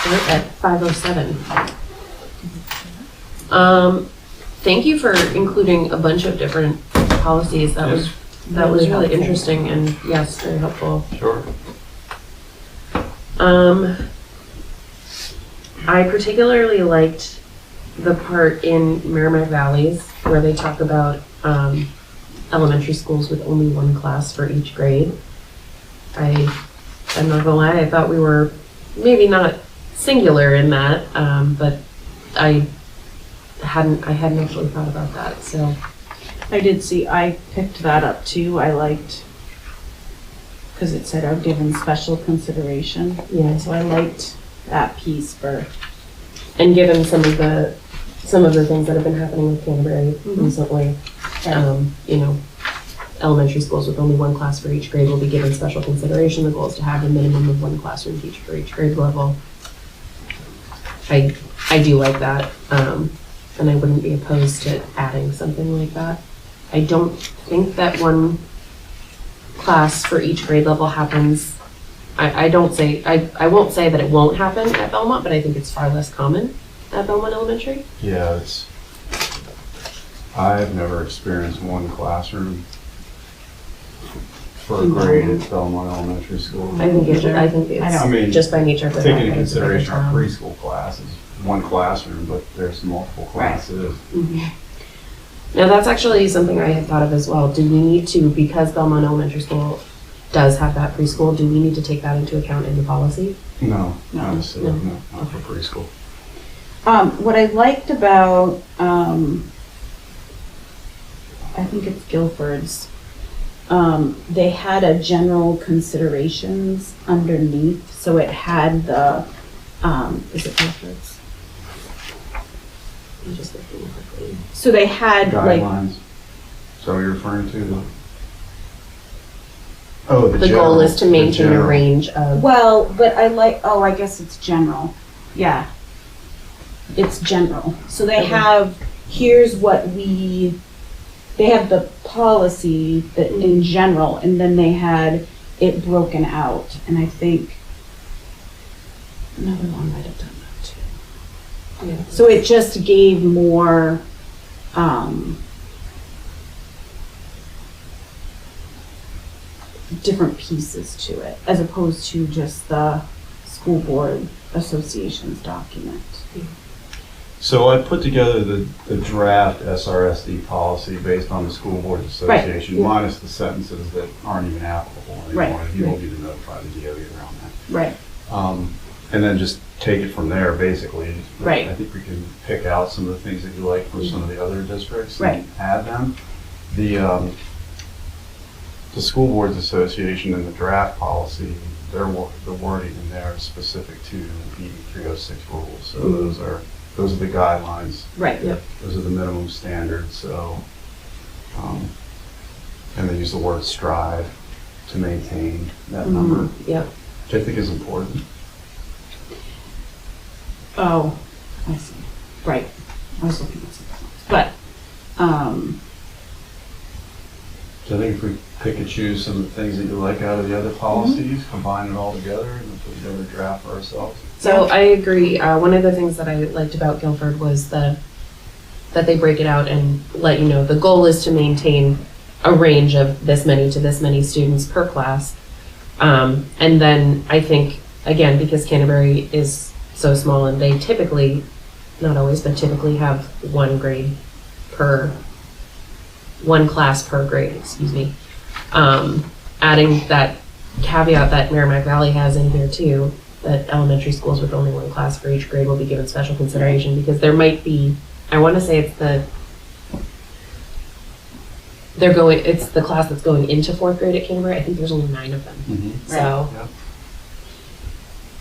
We're at 5:07. Thank you for including a bunch of different policies. That was really helpful. interesting and yes, very helpful. Sure. I particularly liked the part in Merrimack Valleys where they talk about elementary schools with only one class for each grade. I'm not gonna lie, I thought we were maybe not singular in that, but I hadn't actually thought about that, so. I picked that up too. I liked, because it said are given special consideration. Yeah. So I liked that piece for. And given some of the things that have been happening with Canterbury recently, elementary schools with only one class for each grade will be given special consideration. The goal is to have a minimum of one classroom teacher for each grade level. I do like that, and I wouldn't be opposed to adding something like that. I don't think that one class for each grade level happens. I won't say that it won't happen at Belmont, but I think it's far less common at Belmont Elementary. Yeah, I've never experienced one classroom for a grade at Belmont Elementary School. I think it's just by nature. Taking into consideration our preschool class is one classroom, but there's multiple classes. Mm-hmm. Now that's actually something I had thought of as well. Do we need to, because Belmont Elementary School does have that preschool, do we need to take that into account in the policy? No, not for preschool. What I liked about, I think it's Guilford's, they had a general considerations underneath, so it had the, is it Guilford's? I'm just looking quickly. So they had Guidelines. So you're referring to the The goal is to maintain a range of. Well, but I guess it's general. Yeah. It's general. So they have, here's what they have the policy that in general, and then they had it broken out. And I think another one might have done that too. Yeah. So it just gave more, different pieces to it, as opposed to just the school board association's document. So I put together the draft SRSD policy based on the school board association, minus the sentences that aren't even applicable anymore. Right. You won't need to notify the DOE around that. Right. And then just take it from there, basically. Right. I think we can pick out some of the things that you like from some of the other districts Right. and add them. The School Boards Association and the draft policy, the wording in there is specific to ED 306 rules. So those are the guidelines. Right. Yep. Those are the minimum standards. So, and they use the word strive to maintain that number, Yeah. which I think is important. Oh, I see. Right. I was looking at something else. But, So I think if we pick and choose some of the things that you like out of the other policies, combine it all together, and then put together a draft for ourselves. So I agree. One of the things that I liked about Guilford was that they break it out and let you know the goal is to maintain a range of this many to this many students per class. And then I think, again, because Canterbury is so small and they typically, not always, but typically have one class per grade, adding that caveat that Merrimack Valley has in here too, that elementary schools with only one class for each grade will be given special consideration, because there might be, I want to say it's the class that's going into 4th grade at Canterbury. I think there's only 9 of them. Mm-hmm. So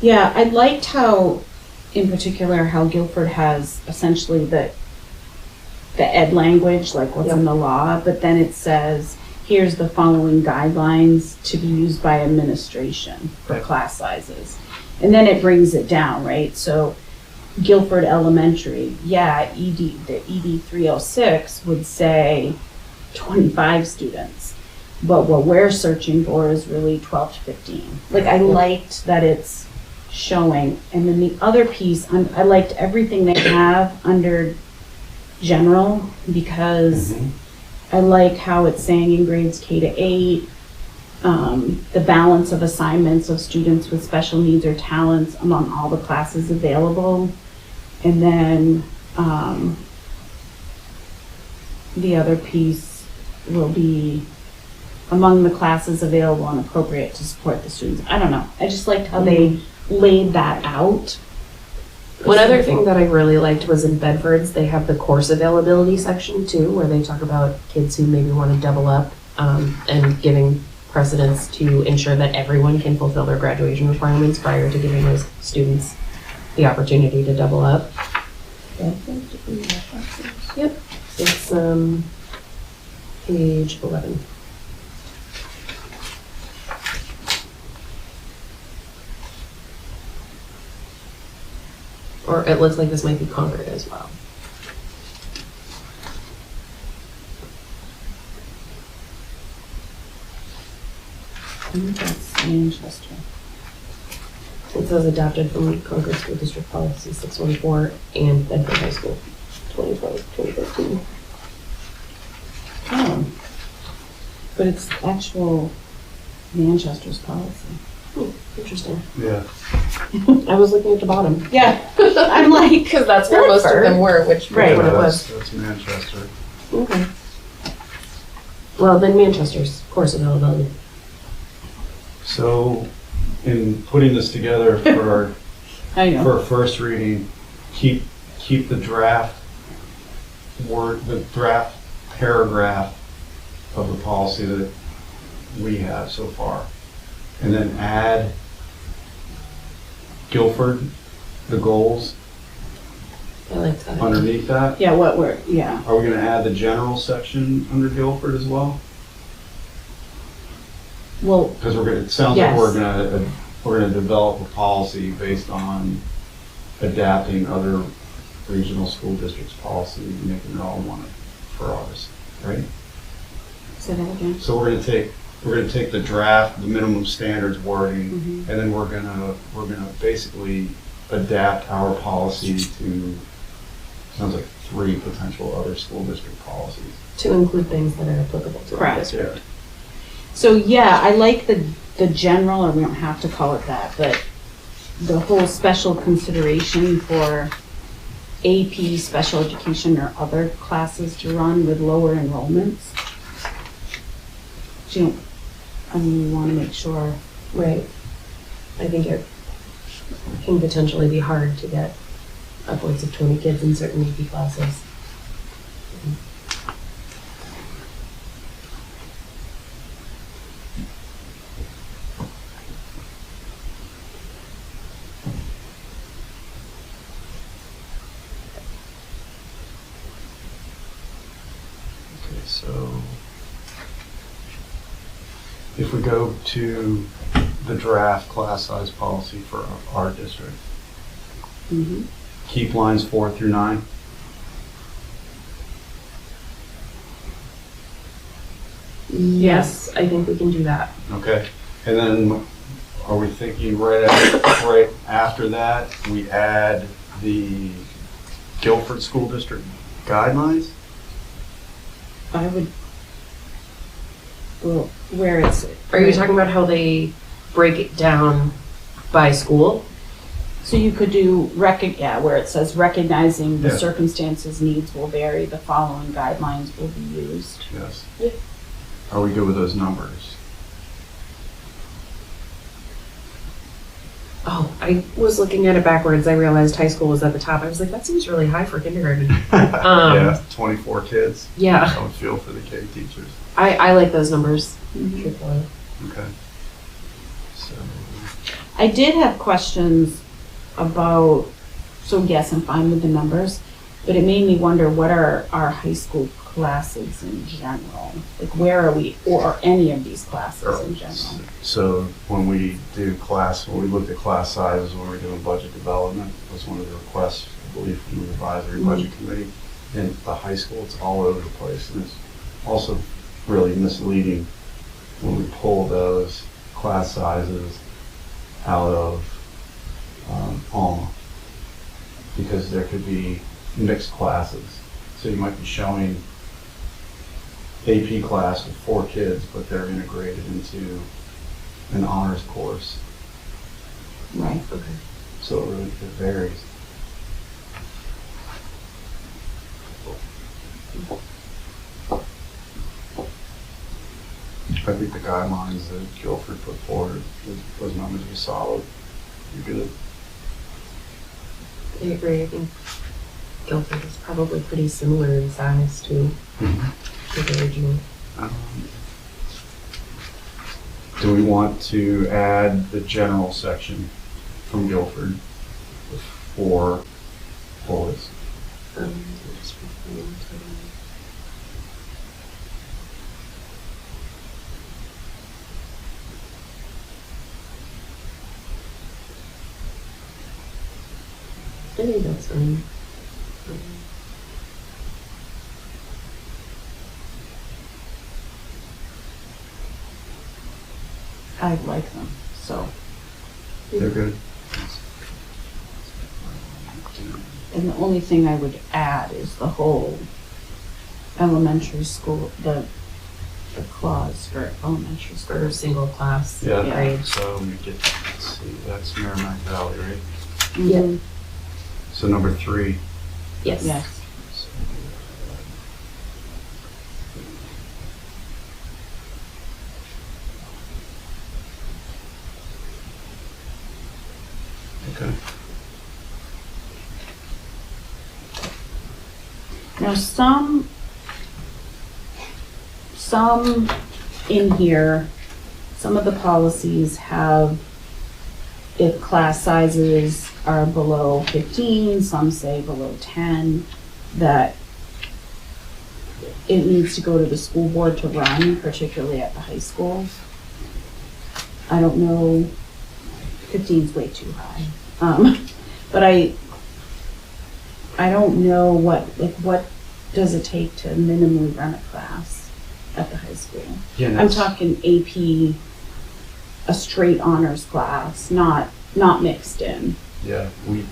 yeah, I liked how, in particular, how Guilford has essentially the ed language, like what's in the law, but then it says, here's the following guidelines to be used by administration for class sizes. And then it brings it down, right? So Guilford Elementary, the ED 306 would say 25 students, but what we're searching for is really 12 to 15. Like, I liked that it's showing. And then the other piece, I liked everything they have under general, because I like how it's saying in grades K to 8, the balance of assignments of students with special needs or talents among all the classes available. And then the other piece will be among the classes available and appropriate to support the students. I don't know. I just liked how they laid that out. One other thing that I really liked was in Bedford's, they have the course availability section too, where they talk about kids who maybe want to double up, and giving precedence to ensure that everyone can fulfill their graduation requirements prior to giving those students the opportunity to double up. Yep, it's page 11. Or it looks like this might be Concord as well. I think that's Manchester. It says adopted from Concord School District Policy 614 and Bedford High School 2012, 2013. Oh. But it's actual Manchester's policy. Interesting. Yeah. I was looking at the bottom. Yeah. I'm like, Because that's where most of them were, which Right. what it Yeah, was. that's Manchester. Okay. Well, then Manchester's course availability. So, in putting this together for I know. for a first reading, keep the draft paragraph of the policy that we have so far, and then add Guilford, the goals I like that. underneath that. Yeah, what we're, yeah. Are we going to add the general section under Guilford as well? Well, Because it sounds Yes. like we're gonna develop a policy based on adapting other regional school districts' policy, and making it all one for ours, right? say that again. So we're gonna take the draft, the minimum standards wording, and then we're gonna basically adapt our policy to, sounds like 3 potential other school district policies. To include things that are applicable to the Correct. district. So yeah, I like the general, or we don't have to call it that, but the whole special consideration for AP, special education, or other classes to run with lower enrollments. We want to make sure. Right. I think it can potentially be hard to get upwards of 20 kids in certain AP classes. Okay, so if we go to the draft class size policy for our district, keep lines 4 through 9. Yes, I think we can do that. Okay, and then are we thinking right after that, we add the Guilford School District guidelines? I would, well, where it's. Are you talking about how they break it down by school? So you could do where it says recognizing the Yeah. circumstances, needs will vary, the following guidelines will be used. Yes. Yeah. Are we good with those numbers? Oh, I was looking at it backwards. I realized high school was at the top. I was like, that seems really high for kindergarten. Yeah, 24 kids. Yeah, I would feel for the K teachers. I like those numbers. Truthfully. Okay. So, I did have questions about, so yes, I'm fine with the numbers, but it made me wonder, what are our high school classes in general? Like, where are we, or any of these classes in general? so when we looked at class sizes, when we were doing budget development, was one of the requests, I believe, from the advisory budget committee. In the high school, it's all over the place, and it's also really misleading when we pull those class sizes out of Alma, because there could be mixed classes. So you might be showing AP class with 4 kids, but they're integrated into an honors course. Right. Okay. So it really varies. I think the guidelines that Guilford put forward, those numbers are solid. You're good. I agree. I think Guilford is probably pretty similar in size to the original. Do we want to add the general section from Guilford with 4 bullets? Just one time. I think that's fine. I like them, so. They're good. And the only thing I would add is the whole elementary school, the clause for elementary For school. a single class Yeah. grade. So we get, let's see, that's Merrimack Valley, right? Mhm. So number 3. Yes. Yes. Okay. Now, some in here, some of the policies have, if class sizes are below 15, some say below 10, that it needs to go to the school board to run, particularly at the high school. I don't know, 15 is way too high. But I don't know what does it take to minimally run a class at the high school? Yeah, I'm that's- talking AP, a straight honors class, not mixed in. Yeah, we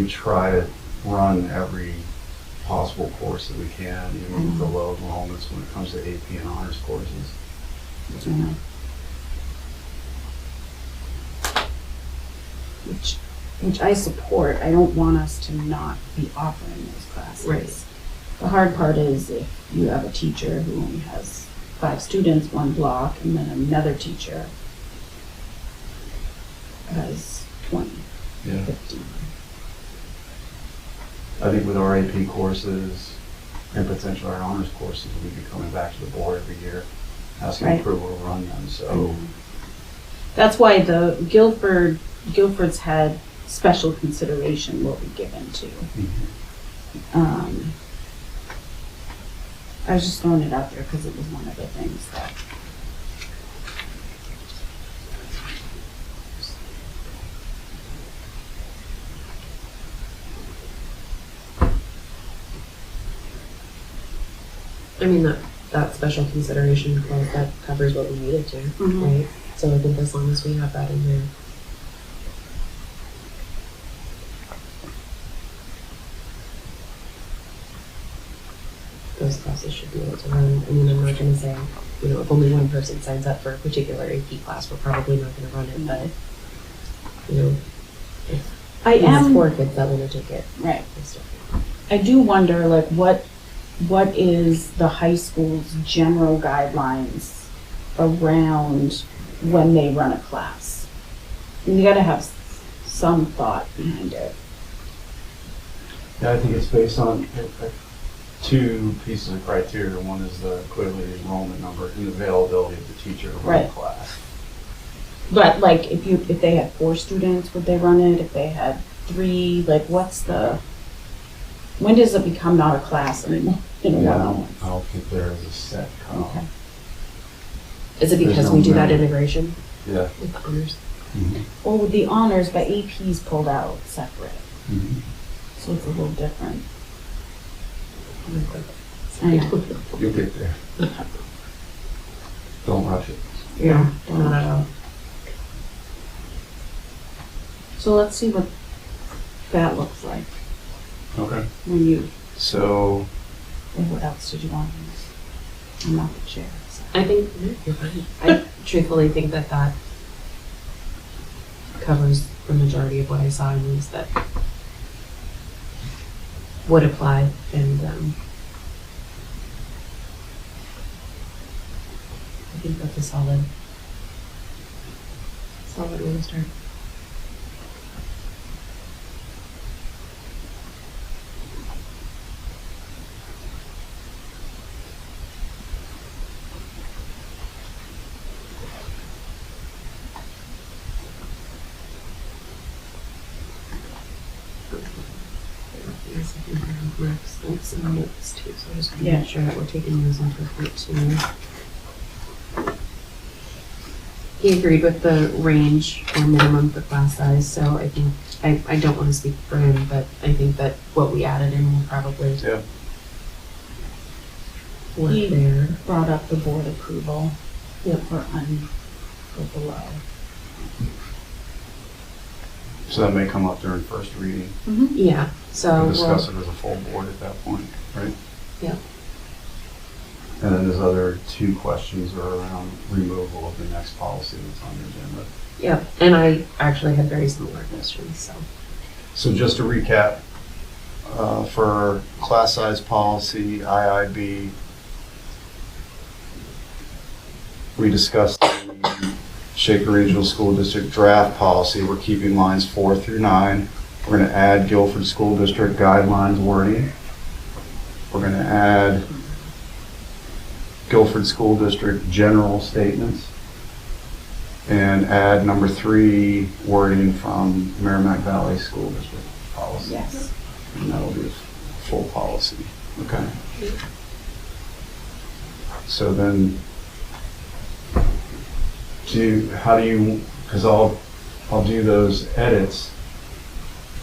try to run every possible course that we can, even with the low enrollments when it comes to AP and honors courses. You know. Which I support. I don't want us to not be offering those classes. Right. The hard part is if you have a teacher who only has 5 students, 1 block, and then another teacher has 20, Yeah. 15. I think with our AP courses and potentially our honors courses, we'd be coming back to the board every year, asking Right. approval to run them, so. That's why the Guilford's had special consideration will be given to. I was just throwing it out there because it was one of the things that. I mean, that special consideration clause, that covers what we needed to, Mhm. right? So I think as long as we have that in there. Those classes should be able to run. I mean, I'm not gonna say, if only one person signs up for a particular AP class, we're probably not gonna run it, but, if I we have am 4 kids that wanna take it, right. it's different. I do wonder, like, what is the high school's general guidelines around when they run a class? And you gotta have some thought behind it. Yeah, I think it's based on 2 pieces of criteria. One is clearly the enrollment number and the availability of the teacher to run Right. the class. But like, if they had 4 students, would they run it? If they had 3, like, when does it become not a class anymore? In a Yeah, I one-on-one? don't think there is a set cutoff. Okay. Is it There's because no we do that minimum. integration Yeah. with the honors? Well, with the honors, but AP's pulled out separate, Mhm. so it's a little different. I know. You'll get there. Don't rush it. Yeah, not at all. So let's see what that looks like Okay. when you, So, and what else did you want? I'm not the chair, so. I think, no, you're fine. I truthfully think that that covers the majority of what I saw in these that would apply, and I think that's a solid way to start. Like some notes too, so I just want to Yeah. make sure that we're taking those into account too. He agreed with the range or minimum for class size, so I think, I don't want to speak for him, but I think that what we added in will probably yeah. work He- there. Brought up the board approval. Yep. For below. So that may come up during first reading. Yeah, so We'll discuss we'll, it as a full board at that point, right? yeah, And then there's other two questions are around removal of the next policy that's on the agenda. yeah, and I actually had very similar questions, so. So just to recap, for class size policy, IIB, we discussed the Shaker Regional School District draft policy. We're keeping lines 4 through 9. We're going to add Guilford School District guidelines wording. We're going to add Guilford School District general statements and add number 3 wording from Merrimack Valley School District policy. Yes. And that'll be a full policy. Okay. So then, because I'll do those edits,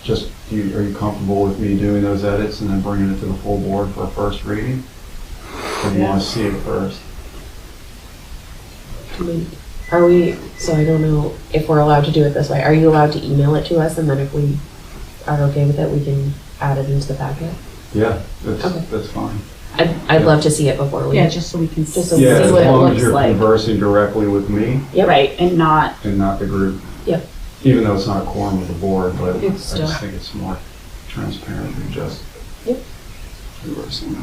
just, are you comfortable with me doing those edits and then bringing it to the full board for a first reading? Or do you want to see it first? Are we, so I don't know if we're allowed to do it this way. Are you allowed to email it to us, and then if we are okay with it, we can add it into the packet? Yeah, Okay. that's fine. I'd love to see it before we. Yeah, just so we can Just so see we Yeah, see as what it long as looks you're like. conversing directly with me Yep. Right, and not, and not the group. Yep. Even though it's not a quorum of the board, but I It's still- just think it's more transparent than just Yep. conversing.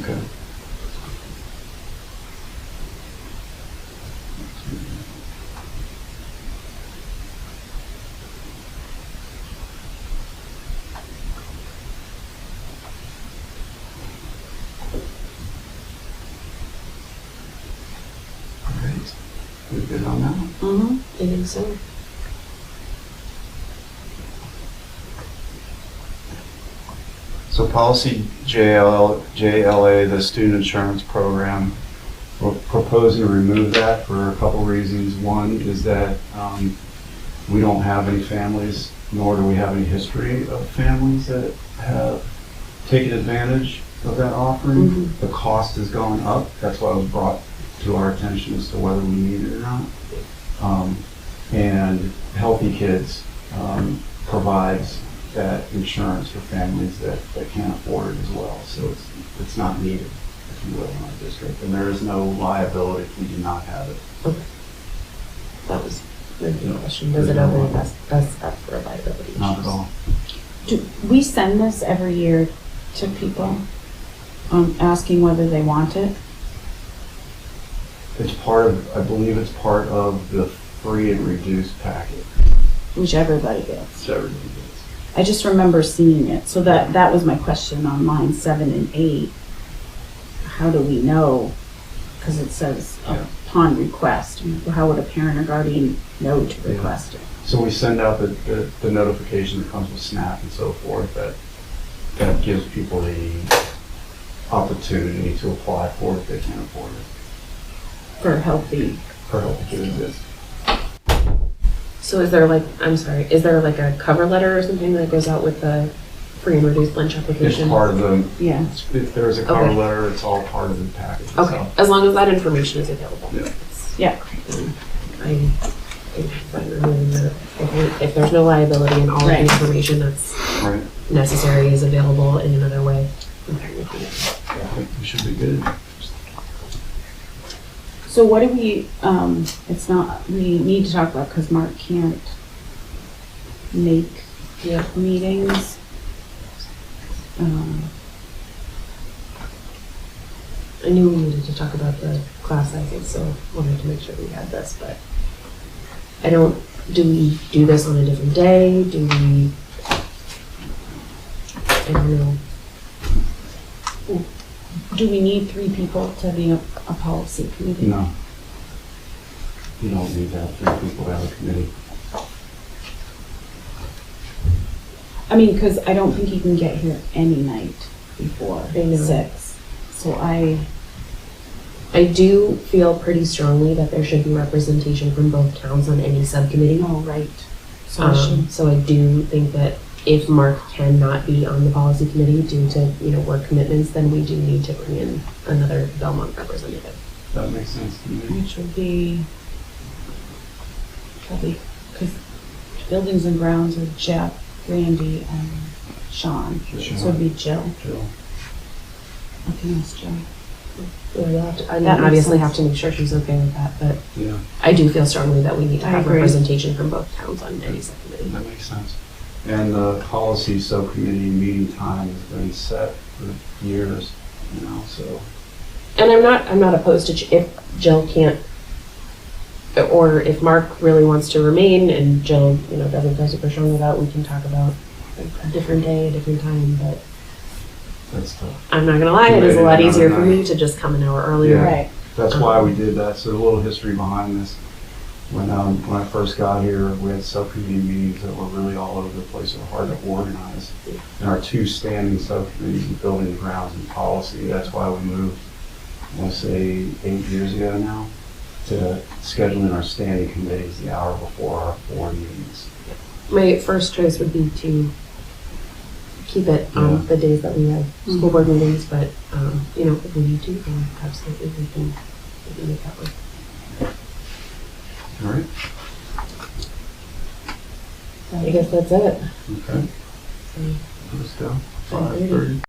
Okay. All right. We good on that? mm-hmm. I think so. So policy JLA, the student insurance program, we're proposing to remove that for a couple reasons. One is that we don't have any families, nor do we have any history of families that have taken advantage of that offering. Mhm. The cost has gone up. That's why it was brought to our attention as to whether we need it or not. And Healthy Kids provides that insurance for families that can't afford it as well. So it's not needed, if you will, in our district. And there is no liability if we do not have it. Okay. That was my main question. Does it open us up for a liability issues? Not at all. Do we send this every year to people, asking whether they want it? It's part of, I believe it's part of the free and reduced packet. Which everybody gets. So everybody gets. I just remember seeing it, so that was my question on line 7 and 8. How do we know? Because it says upon request. How would a parent or guardian know to request it? So we send out the notification that comes with SNAP and so forth that gives people the opportunity to apply for it if they can't afford it. For healthy. For Healthy Kids, yes. So is there is there like a cover letter or something that goes out with the free and reduced lunch application? It's part of the, Yeah. if there's a cover Okay. letter, it's all part of the package Okay, itself. as long as that information is available. Yeah. Yeah. I think it's fine removing that. If there's no liability and all of the Right. information that's Right. necessary is available in another way, I'm fine with it. We should be good. So what do we, it's not, we need to talk about, because Mark can't make meetings. I knew we needed to talk about the class sizes, so wanted to make sure we had this, but do we do this on a different day? I don't know. Do we need 3 people to be a policy committee? No. You don't need to have 3 people to have a committee. I mean, because I don't think he can get here any night before I know. 6. So I do feel pretty strongly that there should be representation from both towns on any subcommittee. know, right. So I should, So I do think that if Mark cannot be on the policy committee due to, work commitments, then we do need to bring in another Belmont representative. That makes sense to me. which would be probably, because buildings and grounds are Jeff, Randy, and Sean. So it'd be Jill. Jill. I can ask Jill. We'll have to, That makes obviously sense. have to make sure she's okay with that, but Yeah, I do feel strongly that we need to I have agree. representation from both towns on any subcommittee. that makes sense. And the policy subcommittee meeting time has been set for years, so. And I'm not opposed to, if Jill can't, or if Mark really wants to remain and Jill, doesn't feel super strongly about it, we can talk about a different day, a different time, but That's tough. I'm not gonna lie, it is a lot Maybe easier for another me to just come an hour earlier. Yeah. Right. That's why we did that. So a little history behind this. When I first got here, we had subcommittee meetings that were really all over the place. They were hard to organize. And our 2 standing subcommittees, building and grounds and policy, that's why we moved, I want to say 8 years ago now, to scheduling our standing committees the hour before our board meetings. My first choice would be to keep it on Yeah. the days that we have school board meetings, but, if we need to, then absolutely we can make that work. All right? I guess that's it. Okay. So, Let's go. 5:30. 5:30.